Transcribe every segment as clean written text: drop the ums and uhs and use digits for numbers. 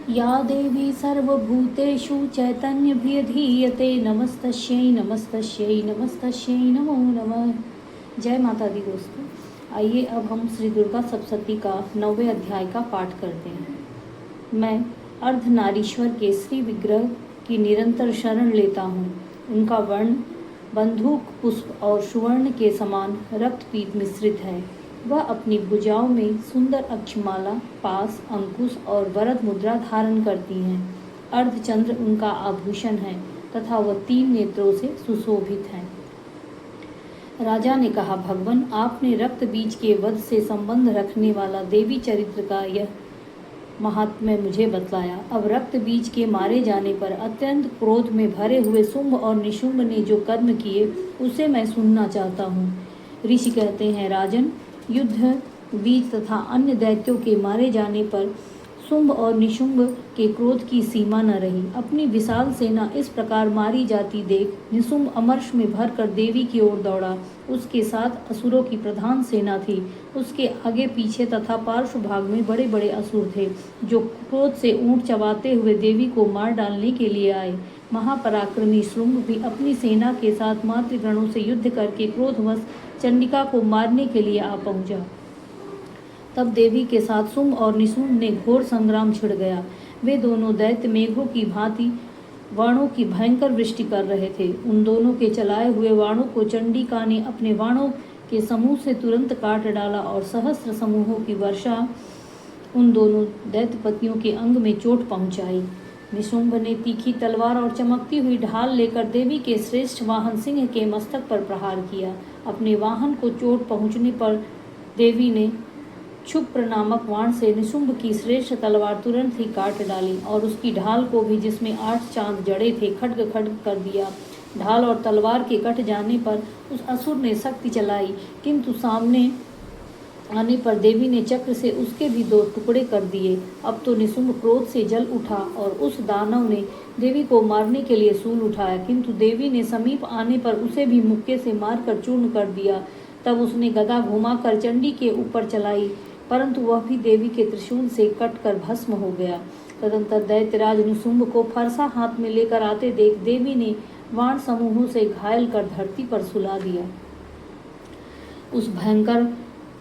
या देवी सर्वभूतेषु चैतन्यभिधीयते नमस्तस्यै नमस्तस्यै नमस्तस्यै नमो नमः। जय माता दी दोस्तों, आइए अब हम श्री दुर्गा सप्तशती का 9वें अध्याय का पाठ करते हैं। मैं अर्धनारीश्वर के श्री विग्रह की निरंतर शरण लेता हूँ। उनका वर्ण बंदूक पुष्प और सुवर्ण के समान रक्तपीत मिश्रित है। वह अपनी भुजाओं में सुंदर अक्षमाला, पास, अंकुश और वरद मुद्रा धारण करती हैं। अर्धचंद्र उनका आभूषण है तथा वह 3 नेत्रों से सुशोभित है। राजा ने कहा, भगवान, आपने रक्त बीज के वध से संबंध रखने वाला देवी चरित्र का यह महात्म्य मुझे बतलाया। अब रक्त बीज के मारे जाने पर अत्यंत क्रोध में भरे हुए शुंभ और निशुंभ ने जो कर्म किए उसे मैं सुनना चाहता हूँ। ऋषि कहते हैं, राजन, युद्ध बीज तथा अन्य दैत्यों के मारे जाने पर शुंभ और निशुंभ के क्रोध की सीमा न रही। अपनी विशाल सेना इस प्रकार मारी जाती देख निशुंभ अमर्ष में भरकर देवी की ओर दौड़ा। उसके साथ असुरों की प्रधान सेना थी। उसके आगे पीछे तथा पार्श्व भाग में बड़े बड़े असुर थे, जो क्रोध से ऊंट चबाते हुए देवी को मार डालने के लिए आए। महापराक्रमी शुंभ भी अपनी सेना के साथ मातृगणों से युद्ध करके क्रोधवश चंडिका को मारने के लिए आ पहुंचा। तब देवी के साथ शुंभ और निशुंभ ने घोर संग्राम छिड़ गया। वे दोनों दैत्य मेघों की भांति वाणों की भयंकर वृष्टि कर रहे थे। उन दोनों के चलाए हुए वाणों को चंडिका ने अपने वाणों के समूह से तुरंत काट डाला और सहस्त्र समूहों की वर्षा उन दोनों दैत्यपतियों के अंग में चोट पहुंचाई। निशुंभ ने तीखी तलवार और चमकती हुई ढाल लेकर देवी के श्रेष्ठ वाहन सिंह के मस्तक पर प्रहार किया। अपने वाहन को चोट पहुंचने पर देवी ने क्षुप्र नामक वाण से निशुंभ की श्रेष्ठ तलवार तुरंत ही काट डाली और उसकी ढाल को भी, जिसमें 8 चांद जड़े थे, खड्ग खड्ग कर दिया। ढाल और तलवार के कट जाने पर उस असुर ने शक्ति चलाई, किंतु सामने आने पर देवी ने चक्र से उसके भी 2 टुकड़े कर दिए। अब तो निशुंभ क्रोध से जल उठा और उस दानव ने देवी को मारने के लिए शूल उठाया, किंतु देवी ने समीप आने पर उसे भी मुक्के से मारकर चूर्ण कर दिया। तब उसने गदा घुमाकर चंडी के ऊपर चलाई, परंतु वह भी देवी के त्रिशूल से कटकर भस्म हो गया। तदंतर दैत्यराज निशुंभ को फरसा हाथ में लेकर आते देख देवी ने वाण समूहों से घायल कर धरती पर सुला दिया। उस भयंकर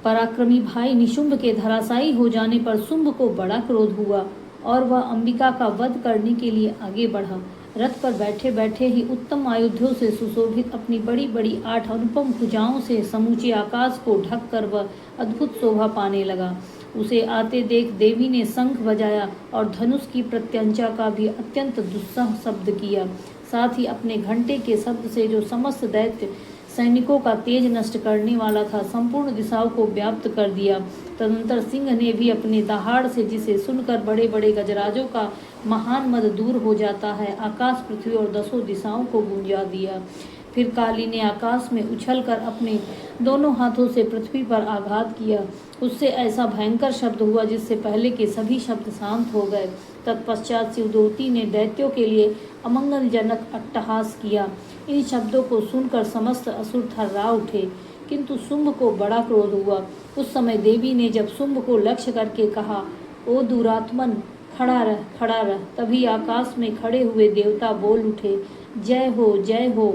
पराक्रमी भाई निशुंभ के धराशायी हो जाने पर शुंभ को बड़ा क्रोध हुआ और वह अंबिका का वध करने के लिए आगे बढ़ा। रथ पर बैठे बैठे ही उत्तम आयुधों से सुशोभित अपनी बड़ी बड़ी 8 अनुपम भुजाओं से समूचे आकाश को ढक कर वह अद्भुत शोभा पाने लगा। उसे आते देख देवी ने शंख बजाया और धनुष की प्रत्यंचा का भी अत्यंत दुस्सह शब्द किया। साथ ही अपने घंटे के शब्द से, जो समस्त दैत्य सैनिकों का तेज नष्ट करने वाला था, संपूर्ण दिशाओं को व्याप्त कर दिया। तदंतर सिंह ने भी अपने दहाड़ से, जिसे सुनकर बड़े बड़े गजराजों का महान मद दूर हो जाता है, आकाश, पृथ्वी और 10 दिशाओं को गूंजा दिया। फिर काली ने आकाश में उछलकर अपने दोनों हाथों से पृथ्वी पर आघात किया। उससे ऐसा भयंकर शब्द हुआ जिससे पहले के सभी शब्द शांत हो गए। तत्पश्चात शिवदूती ने दैत्यों के लिए अमंगलजनक अट्टहास किया। इन शब्दों को सुनकर समस्त असुर थर्रा उठे, किंतु शुंभ को बड़ा क्रोध हुआ। उस समय देवी ने जब शुंभ को लक्ष्य करके कहा, ओ दुरात्मन, खड़ा रह, खड़ा रह। तभी आकाश में खड़े हुए देवता बोल उठे, जय हो, जय हो।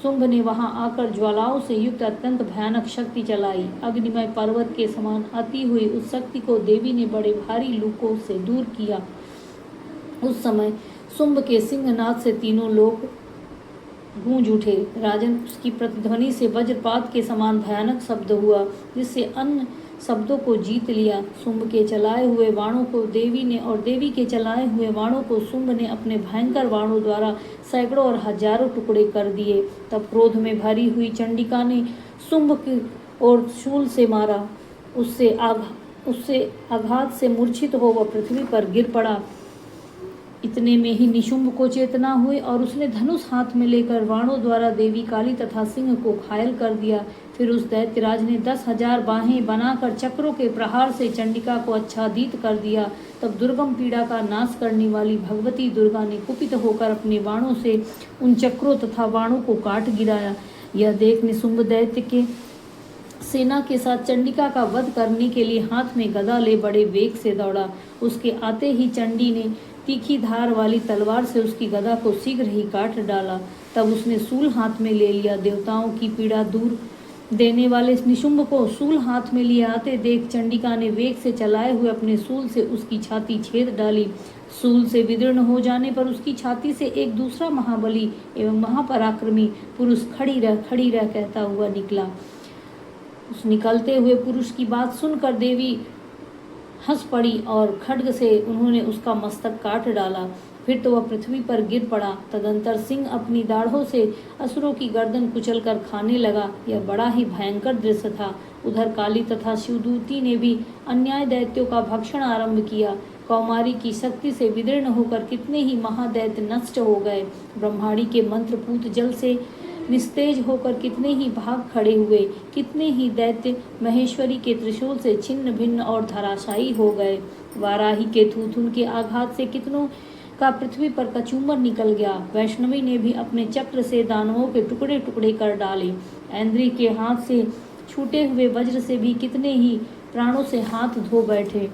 शुंभ ने वहां आकर ज्वालाओं से युक्त अत्यंत भयानक शक्ति चलाई। अग्निमय पर्वत के समान आती हुई उस शक्ति को देवी ने बड़े भारी लूकों से दूर किया। उस समय शुंभ के सिंहनाद से तीनों लोग गूंज उठे। राजन, उसकी प्रतिध्वनि से वज्रपात के समान भयानक शब्द हुआ, जिससे अन्य शब्दों को जीत लिया। शुंभ के चलाए हुए वाणों को देवी ने और देवी के चलाए हुए वाणों को शुंभ ने अपने भयंकर वाणों द्वारा सैकड़ों और हजारों टुकड़े कर दिए। तब क्रोध में भरी हुई चंडिका ने शुंभ की ओर शूल से मारा। उससे आघात से मूर्छित हो वह पृथ्वी पर गिर पड़ा। इतने में ही निशुंभ को चेतना हुई और उसने धनुष हाथ में लेकर वाणों द्वारा देवी काली तथा सिंह को घायल कर दिया। फिर उस दैत्यराज ने 10,000 बाहें बनाकर चक्रों के प्रहार से चंडिका को आच्छादित कर दिया। तब दुर्गम पीड़ा का नाश करने वाली भगवती दुर्गा ने कुपित होकर अपने बाणों से उन चक्रों तथा बाणों को काट गिराया। यह देख निशुंभ दैत्य के सेना के साथ चंडिका का वध करने के लिए हाथ में गदा ले बड़े वेग से दौड़ा। उसके आते ही चंडी ने तीखी धार वाली तलवार से उसकी गदा को शीघ्र ही काट डाला। तब उसने सूल हाथ में ले लिया। देवताओं की पीड़ा दूर देने वाले निशुंभ को सूल हाथ में लिए आते देख चंडिका ने वेग से चलाए हुए अपने सूल से उसकी छाती छेद डाली। सूल से विदीर्ण हो जाने पर उसकी छाती से एक दूसरा महाबली एवं महापराक्रमी पुरुष खड़ी रह कहता हुआ निकला। उस निकलते हुए पुरुष की बात सुनकर देवी हंस पड़ी और खड्ग से उन्होंने उसका मस्तक काट डाला। फिर तो वह पृथ्वी पर गिर पड़ा। तदंतर सिंह अपनी दाढ़ों से असुरों की गर्दन कुचलकर खाने लगा। यह बड़ा ही भयंकर दृश्य था। उधर काली तथा शिवदूती ने भी अन्याय दैत्यों का भक्षण आरंभ किया। कौमारी की शक्ति से विदीर्ण होकर कितने ही महादैत्य नष्ट हो गए। ब्रह्माणी के मंत्रपूत जल से निस्तेज होकर कितने ही भाग खड़े हुए। कितने ही दैत्य महेश्वरी के त्रिशूल से छिन्न भिन्न और धराशायी हो गए। वाराही के थूथुन के आघात से कितनों का पृथ्वी पर कचूमर निकल गया। वैष्णवी ने भी अपने चक्र से दानवों के टुकड़े टुकड़े कर डाले। ऐन्द्री के हाथ से छूटे हुए वज्र से भी कितने ही प्राणों से हाथ धो बैठे।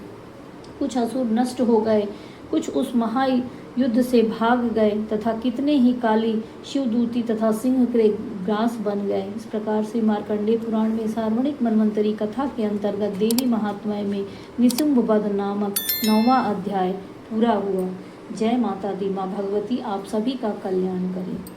कुछ असुर नष्ट हो गए, कुछ उस महायुद्ध से भाग गए तथा कितने ही काली शिवदूती तथा सिंह के ग्रास बन गए। इस प्रकार से मार्कंडेय पुराण में सार्वणिक मन्वंतरी कथा के अंतर्गत देवी महात्म्य में निशुंभ वध नामक 9वां अध्याय पूरा हुआ। जय माता दी। माँ भगवती आप सभी का कल्याण करें।